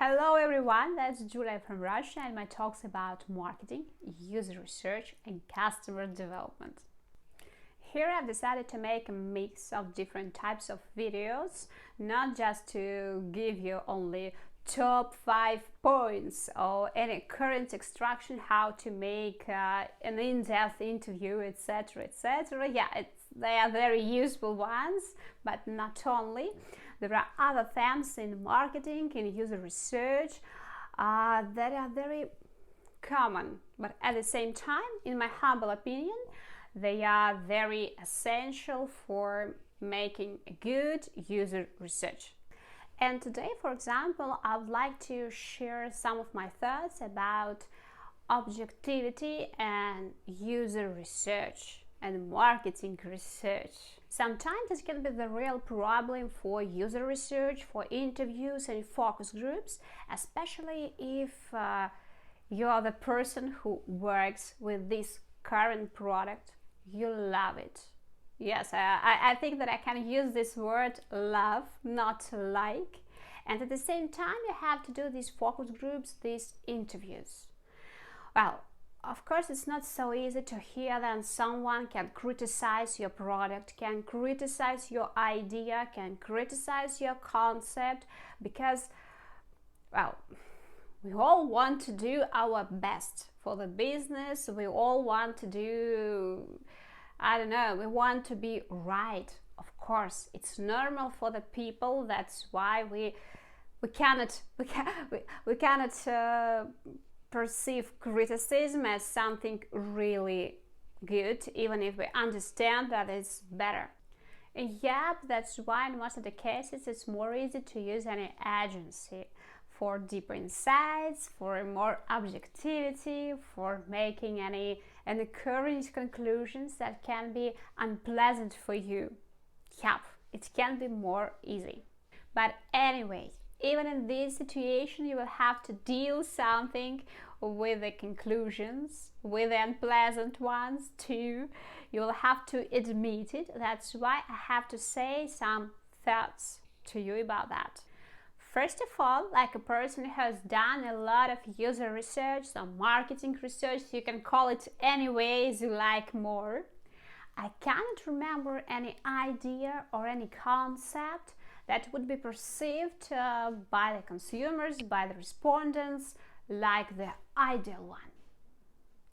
Hello everyone, that's Julia from Russia and my talks about marketing, user research and customer development. Here I've decided to make a mix of different types of videos, not just to give you only top 5 points or any current instruction how to make an in-depth interview, etc. etc. They are very useful ones, but not only. There are other themes in marketing, in user research that are very common, but at the same time, in my humble opinion, they are very essential for making a good user research. And today, for example, I would like to share some of my thoughts about objectivity and user research and marketing research. Sometimes it can be the real problem for user research, for interviews and focus groups, especially if you are the person who works with this current product. You love it. Yes, I think that I can use this word love, not like. And at the same time, you have to do these focus groups, these interviews. Well, of course, it's not so easy to hear that someone can criticize your product, can criticize your idea, can criticize your concept, because, well, we all want to do our best for the business. We all want to do, we want to be right. Of course, it's normal for the people. That's why we cannot perceive criticism as something really good, even if we understand that it's better. And yeah, that's why in most of the cases it's more easy to use an agency for deeper insights, for more objectivity, for making any current conclusions that can be unpleasant for you. Yep, it can be more easy. But anyway, even in this situation, you will have to deal something with the conclusions, with the unpleasant ones too. You will have to admit it. That's why I have to say some thoughts to you about that. First of all, like a person who has done a lot of user research, some marketing research, you can call it any ways you like more. I cannot remember any idea or any concept that would be perceived by the consumers, by the respondents, like the ideal one.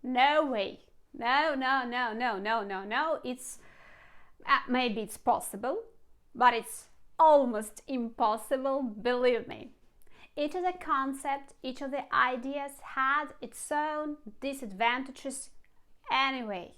No way. No. It's maybe it's possible, but it's almost impossible, believe me. Each of the concepts, each of the ideas had its own disadvantages anyway.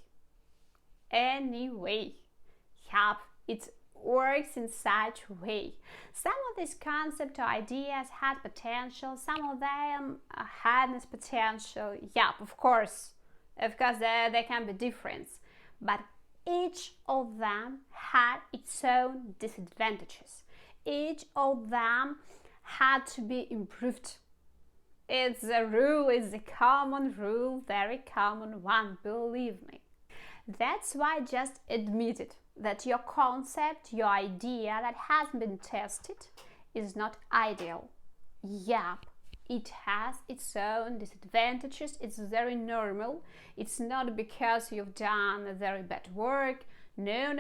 Yep, it works in such a way. Some of these concepts or ideas had potential, some of them hadn't potential. Yep, of course there can be difference, but each of them had its own disadvantages. Each of them had to be improved. It's a rule, it's a common rule, very common one, believe me. That's why just admit it, that your concept, your idea that has been tested is not ideal. Yep, it has its own disadvantages. It's very normal. It's not because you've done a very bad work. No.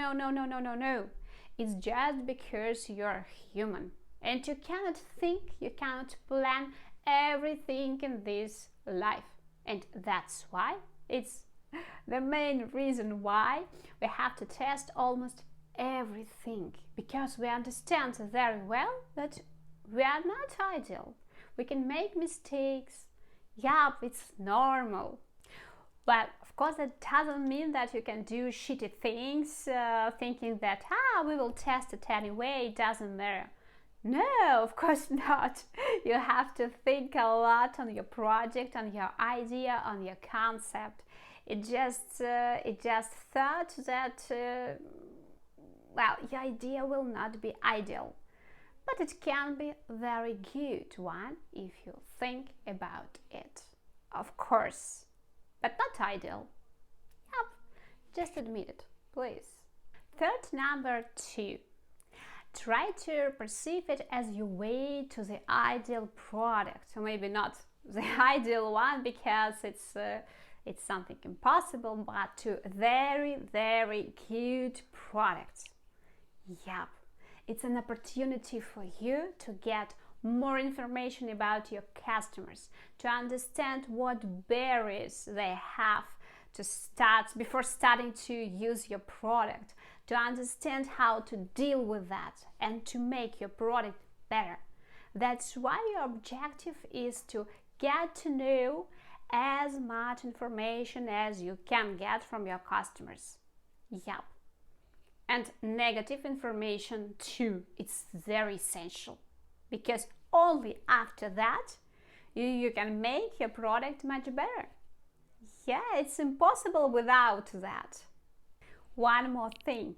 It's just because you're human and you cannot think, you cannot plan everything in this life. And that's why it's the main reason why we have to test almost everything, because we understand very well that we are not ideal. We can make mistakes. Yup, it's normal. But of course that doesn't mean that you can do shitty things thinking that we will test it anyway, it doesn't matter. No, of course not. You have to think a lot on your project, on your idea, on your concept. It just thought that your idea will not be ideal, but it can be a very good one if you think about it. Of course, but not ideal. Yep, just admit it, please. Thought number 2. Try to perceive it as your way to the ideal product, or maybe not the ideal one because it's something impossible, but to a very, very cute product. Yep, it's an opportunity for you to get more information about your customers, to understand what barriers they have to start before starting to use your product, to understand how to deal with that and to make your product better. That's why your objective is to get to know as much information as you can get from your customers. Yep. And negative information too, it's very essential, because only after that you can make your product much better. Yeah, it's impossible without that. One more thing.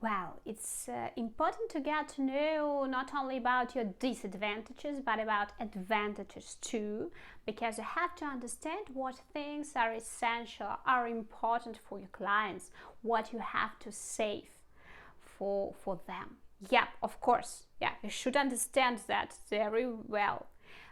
Well, it's important to get to know not only about your disadvantages, but about advantages too, because you have to understand what things are essential, are important for your clients, what you have to save for them. Yeah, of course. Yeah, you should understand that very well.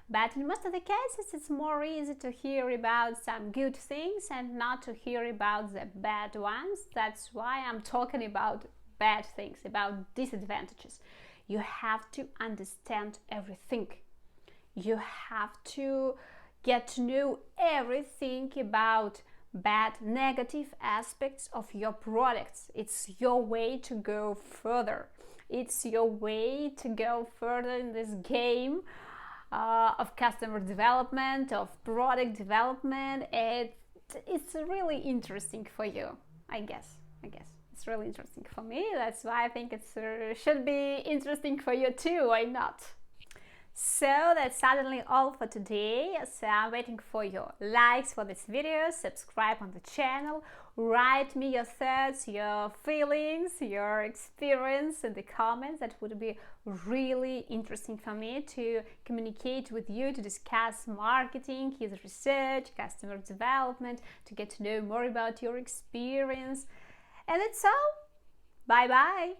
But in most of the cases, it's more easy to hear about some good things and not to hear about the bad ones. That's why I'm talking about bad things, about disadvantages. You have to understand everything. You have to get to know everything about bad, negative aspects of your products. It's your way to go further. It's your way to go further in this game of customer development, of product development. It's really interesting for you, I guess. It's really interesting for me. That's why I think it should be interesting for you too. Why not? So that's suddenly all for today. So I'm waiting for your likes for this video, subscribe on the channel, write me your thoughts, your feelings, your experience in the comments. That would be really interesting for me to communicate with you, to discuss marketing, user research, customer development, to get to know more about your experience. And that's all. Bye bye.